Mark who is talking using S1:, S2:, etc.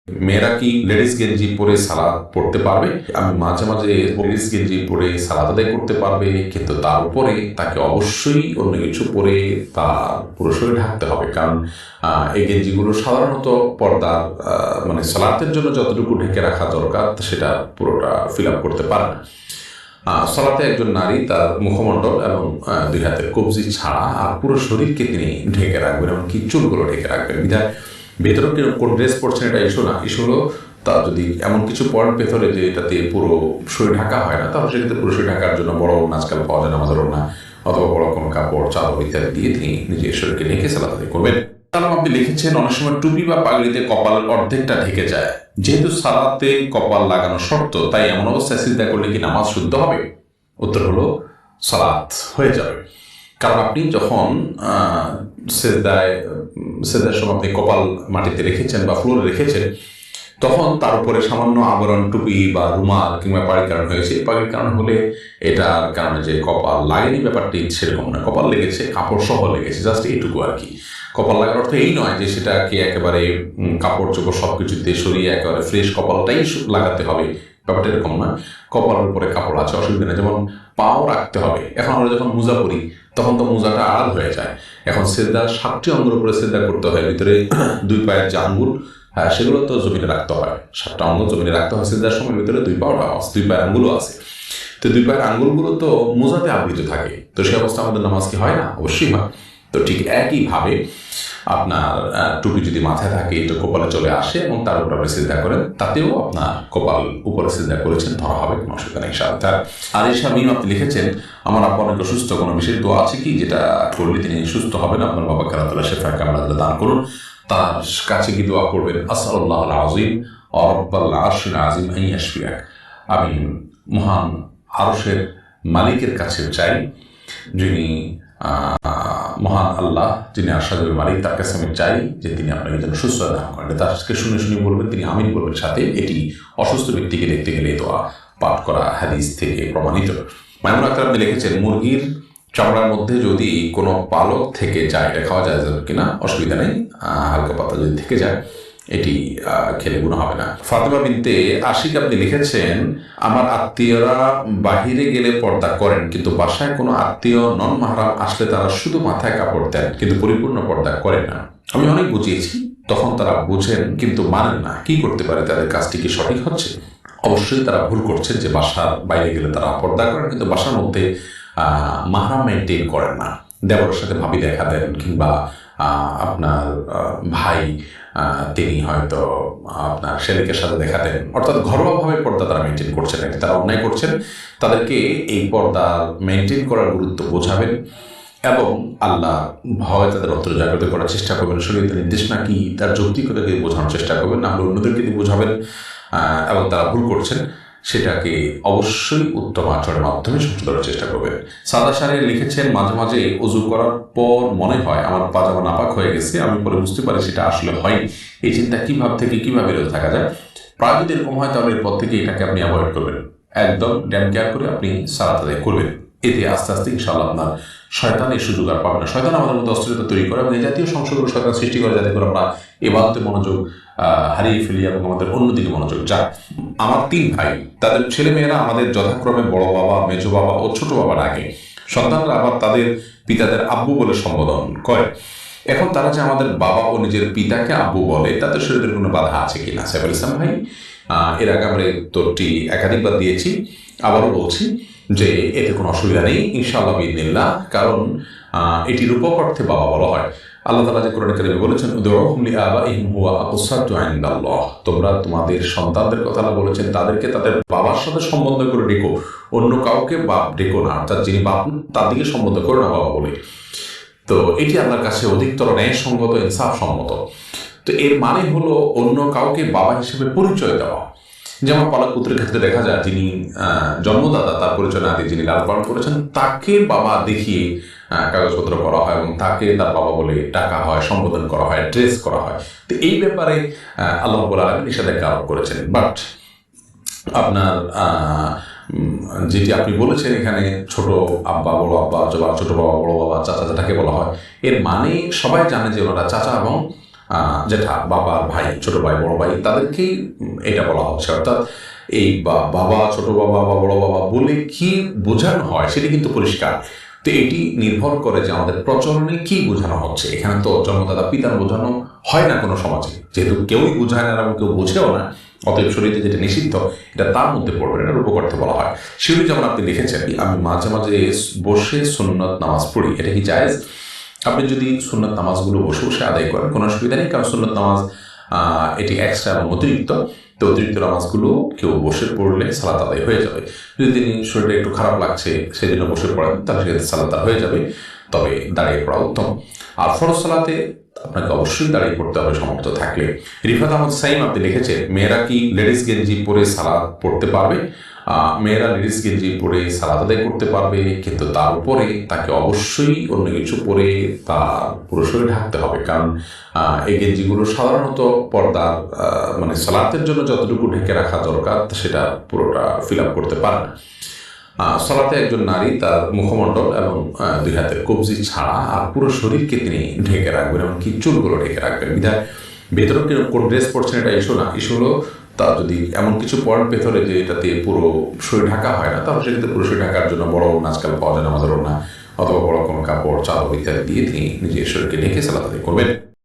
S1: মেয়েরা কি লেডিস গেঞ্জি পরে সালাদ পড়তে পারবে? আমি মাঝে মাঝে লেডিস গেঞ্জি পরে সালাদ আদায় করতে পারবে, কিন্তু তার উপরে তাকে অবশ্যই অন্য কিছু পরে তার পুরো শরীর ঢাকতে হবে। কারণ এই গেঞ্জিগুলো সাধারণত পর্দার মানে সালাতের জন্য যতটুকু ঢেকে রাখা দরকার সেটা পুরোটা ফিল আপ করতে পারে না। সালাতে একজন নারী তার মুখমণ্ডল এবং দুই হাতের কবজি ছাড়া আর পুরো শরীরকে তিনি ঢেকে রাখবেন, এমনকি চুলগুলো ঢেকে রাখবেন। বিধায় ভেতরে কোন ড্রেস পরছেন এটা ইস্যু না, ইস্যু হলো তার যদি এমন কিছু পড়েন ভেতরে যে এটাতে পুরো শরীর ঢাকা হয় না, তাহলে সেক্ষেত্রে পুরো শরীর ঢাকার জন্য বড় আজকাল পাওয়া যায় আমাদের না, অথবা বড় কোনো কাপড় চাদর ইত্যাদি দিয়ে তিনি নিজের শরীরকে ঢেকে সালাত আদায় করবেন। তাহলে আপনি লিখেছেন অনেক সময় টুপি বা পাগড়িতে কপালের অর্ধেকটা ঢেকে যায়, যেহেতু সালাতে কপাল লাগানো শর্ত, তাই এমন অবস্থায় সিজদা করলে কি নামাজ শুদ্ধ হবে? উত্তর হলো সালাত হয়ে যাবে। কারণ আপনি যখন সেজদার সময় আপনি কপাল মাটিতে রেখেছেন বা ফ্লোরে রেখেছেন, তখন তার উপরে সামান্য আবরণ টুপি বা রুমাল কিংবা পাগড়ির কারণ হয়েছে। পাগড়ির কারণ হলে এটার কারণে যে কপাল লাগেনি ব্যাপারটি সেরকম না, কপাল লেগেছে, কাপড় সহ লেগেছে, জাস্ট এইটুকু আর কি। কপাল লাগার অর্থ এই নয় যে সেটাকে একেবারে কাপড় চোপড় সব কিছুতে সরিয়ে একেবারে ফ্রেশ কপালটাই লাগাতে হবে, ব্যাপারটা এরকম না। কপালের উপরে কাপড় আছে, অসুবিধা নেই। যেমন পাও রাখতে হবে। এখন আমরা যখন মোজা পরি তখন তো মোজাটা আড়াল হয়ে যায়। এখন সেজদা 7টি অঙ্গের উপরে সেজদা করতে হয়, ভিতরে 2 পায়ের যে আঙ্গুল সেগুলো তো জমিনে রাখতে হয়, 7টা অঙ্গ জমিনে রাখতে হয়। সেজদার সময় ভিতরে 2 পায়ের আঙ্গুলও আছে। তো 2 পায়ের আঙ্গুলগুলো তো মোজাতে আবৃত থাকে, তো সে অবস্থা আমাদের নামাজ কি হয় না? অবশ্যই হয়। তো ঠিক একইভাবে আপনার টুপি যদি মাথায় থাকে একটু কপালে চলে আসে এবং তার উপর আপনি সিজদা করেন, তাতেও আপনার কপাল উপরে সিজদা করেছেন, ধরা হবে, কোনো অসুবিধা নেই ইনশাআল্লাহ। আরিশা মিম আপনি লিখেছেন, আমার আব্বা অনেক অসুস্থ, কোনো বিশেষ দোয়া আছে কি যেটা করলে তিনি সুস্থ হবেন? আপনার বাবাকে আল্লাহ তাআলা শিফা কামিলা দান করুন। তার কাছে কি দোয়া করবেন? আসআলুল্লাহুল আযীম ওয়া রাব্বাল আরশিল আযীম আন ইয়াশফিয়াক। আমি মহান আরশের মালিকের কাছে চাই, যিনি মহান আল্লাহ, যিনি আরশের মালিক, তার কাছে আমি চাই যে তিনি আপনাকে যেন সুস্থ দান করেন। তাকে শুনে শুনে বলবেন, তিনি আমিন বলবেন সাথে। এটি অসুস্থ ব্যক্তিকে দেখতে গেলে দোয়া পাঠ করা হাদিস থেকে প্রমাণিত। মাইমুন আক্তার আপনি লিখেছেন, মুরগির চামড়ার মধ্যে যদি কোনো পালক থেকে যায় এটা খাওয়া যায় কিনা? অসুবিধা নেই, হালকা পাতা যদি থেকে যায় এটি খেলে গুনাহ হবে না। ফাতেমা বিনতে আশিক আপনি লিখেছেন, আমার আত্মীয়রা বাহিরে গেলে পর্দা করেন, কিন্তু বাসায় কোনো আত্মীয় নন মাহরাম আসলে তারা শুধু মাথায় কাপড় দেন, কিন্তু পরিপূর্ণ পর্দা করেন না। আমি অনেক বুঝিয়েছি, তখন তারা বুঝেন কিন্তু মানেন না। কি করতে পারে? তাদের কাজটি কি সঠিক হচ্ছে? অবশ্যই তারা ভুল করছেন যে বাসার বাইরে গেলে তারা পর্দা করেন, কিন্তু বাসার মধ্যে মাহরাম মেনটেন করেন না। দেবরের সাথে ভাবি দেখা দেন, কিংবা আপনার ভাই তিনি হয়তো আপনার শেরিকের সাথে দেখা দেন, অর্থাৎ ঘরোয়াভাবে পর্দা তারা মেনটেন করছেন, এটি তারা অন্যায় করছেন। তাদেরকে এই পর্দা মেনটেন করার গুরুত্ব বোঝাবেন এবং আল্লাহ ভয় তাদের অন্তরে জাগ্রত করার চেষ্টা করবেন। শরীয়তের নির্দেশনা কি তার যৌক্তিকতাকে বোঝানোর চেষ্টা করবেন, না হলে অন্যদেরকে দিয়ে বোঝাবেন এবং তারা ভুল করছেন সেটাকে অবশ্যই উত্তম আচরণের মাধ্যমে সংশোধনের চেষ্টা করবেন। সাদা সারে লিখেছেন, মাঝে মাঝে ওযু করার পর মনে হয় আমার পাজামা নাপাক হয়ে গেছে, আমি পরে বুঝতে পারি সেটা আসলে হয়। এই চিন্তা থেকে কিভাবে বিরত থাকা যায়? প্রায় যদি এরকম হয় তাহলে এরপর থেকে এটাকে আপনি অ্যাভয়েড করবেন, একদম ড্যাম কেয়ার করে আপনি সালাত আদায় করবেন। এতে আস্তে আস্তে ইনশাআল্লাহ আপনার শয়তান এই সুযোগ আর পাবে না। শয়তান আমাদের মধ্যে অস্থিরতা তৈরি করে এবং এই জাতীয় সংসর্গ শয়তান সৃষ্টি করে, যাতে করে আমরা ইবাদতে মনোযোগ হারিয়ে ফেলি এবং আমাদের অন্যদিকে মনোযোগ যায়। আমার 3 ভাই, তাদের ছেলেমেয়েরা আমাদের যথাক্রমে বড় বাবা, মেজো বাবা ও ছোট বাবার আগে, সন্তানরা আবার তাদের পিতাদের আব্বু বলে সম্বোধন করে। এখন তারা যে আমাদের বাবা ও নিজের পিতাকে আব্বু বলে, তাদের শরীরের কোনো বাধা আছে কিনা? সাইফুল ইসলাম ভাই, এর আগে আমরা উত্তরটি একাধিকবার দিয়েছি, আবারও বলছি যে এতে কোনো অসুবিধা নেই ইনশাআল্লাহ বিইذনিল্লাহ। কারণ এটি রূপক অর্থে বাবা বলা হয়। আল্লাহ তাআলা যে কোরআনে কারিমে বলেছেন, উদউহুম লিআবাইহিম হুয়া আকসাতু ইনদাল্লাহ, তোমরা তোমাদের সন্তানদের কথা বলেছেন তাদেরকে তাদের বাবার সাথে সম্বোধন করে ডেকো, অন্য কাউকে বাপ ডেকো না, অর্থাৎ যিনি বাপ তার দিকে সম্বোধন করো না বাবা বলে। তো এটি আল্লাহর কাছে অধিকতর ন্যায়সঙ্গত, ইনসাফ সম্মত। তো এর মানে হলো অন্য কাউকে বাবা হিসেবে পরিচয় দেওয়া। যেমন পালক পুত্রের ক্ষেত্রে দেখা যায়, যিনি জন্মদাতা তার পরিচয় না দিয়ে যিনি লালন পালন করেছেন তাকে বাবা দেখিয়ে কাগজপত্র করা হয় এবং তাকে তার বাবা বলে ডাকা হয়, সম্বোধন করা হয়, ড্রেস করা হয়। তো এই ব্যাপারে আল্লাহ রাব্বুল আলামিন নিষেধাজ্ঞা আরোপ করেছেন। বাট আপনার যেটি আপনি বলেছেন এখানে ছোট আব্বা বড় আব্বা, ছোট বাবা বড় বাবা, চাচা যেটাকে বলা হয়, এর মানে সবাই জানে যে ওনারা চাচা এবং যেটা বাবার ভাই, ছোট ভাই, বড় ভাই, তাদেরকেই এটা বলা হচ্ছে। অর্থাৎ এই বাবা, ছোট বাবা বা বড় বাবা বলে কি বোঝানো হয় সেটি কিন্তু পরিষ্কার। তো এটি নির্ভর করে যে আমাদের প্রচলনে কি বোঝানো হচ্ছে। এখানে তো জন্মদাতা পিতার বোঝানো হয় না কোনো সমাজে, যেহেতু কেউই বোঝায় না এবং কেউ বোঝেও না, অতএব শরীরে যেটা নিষিদ্ধ এটা তার মধ্যে পড়বে, এটার উপকর্তে বলা হয়। সেটি যেমন আপনি লিখেছেন, আমি মাঝে মাঝে বসে সুন্নত নামাজ পড়ি, এটা কি জায়েজ? আপনি যদি সুন্নত নামাজগুলো বসে বসে আদায় করেন কোনো অসুবিধা নেই, কারণ সুন্নত নামাজ এটি এক্সট্রা এবং অতিরিক্ত। তো অতিরিক্ত নামাজগুলো কেউ বসে পড়লে সালাত আদায় হয়ে যাবে। যদি তিনি শরীরটা একটু খারাপ লাগছে সেই জন্য বসে পড়েন, তাহলে সেক্ষেত্রে সালাত হয়ে যাবে, তবে দাঁড়িয়ে পড়া উত্তম। আর ফরজ সালাতে আপনাকে অবশ্যই দাঁড়িয়ে পড়তে হবে সামর্থ্য থাকলে। রিফাত আহমদ সাইম আপনি লিখেছেন, মেয়েরা কি লেডিস গেঞ্জি পরে সালাত পড়তে পারবে? মেয়েরা লেডিস গেঞ্জি পরে সালাত আদায় করতে পারবে, কিন্তু তার উপরে তাকে অবশ্যই অন্য কিছু পরে তার পুরো শরীর ঢাকতে হবে, কারণ এই গেঞ্জিগুলো সাধারণত পর্দার মানে সালাতের জন্য যতটুকু ঢেকে রাখা দরকার সেটা পুরোটা ফিল আপ করতে পারে না। সালাতে একজন নারী তার মুখমণ্ডল এবং দুই হাতের কবজি ছাড়া আর পুরো শরীরকে তিনি ঢেকে রাখবেন, এমনকি চুলগুলো ঢেকে রাখবেন। বিধায় ভেতরেও কোন ড্রেস পরছেন এটা ইস্যু না, ইস্যু হলো তার যদি এমন কিছু পড়েন ভেতরে যে এটাতে পুরো শরীর ঢাকা হয় না, তাহলে সেক্ষেত্রে পুরো শরীর ঢাকার জন্য বড় আজকাল পাওয়া যায় না, আমাদের না, অথবা বড় কোনো কাপড়, চাদর ইত্যাদি দিয়ে তিনি নিজের শরীরকে ঢেকে সালাত আদায় করবেন।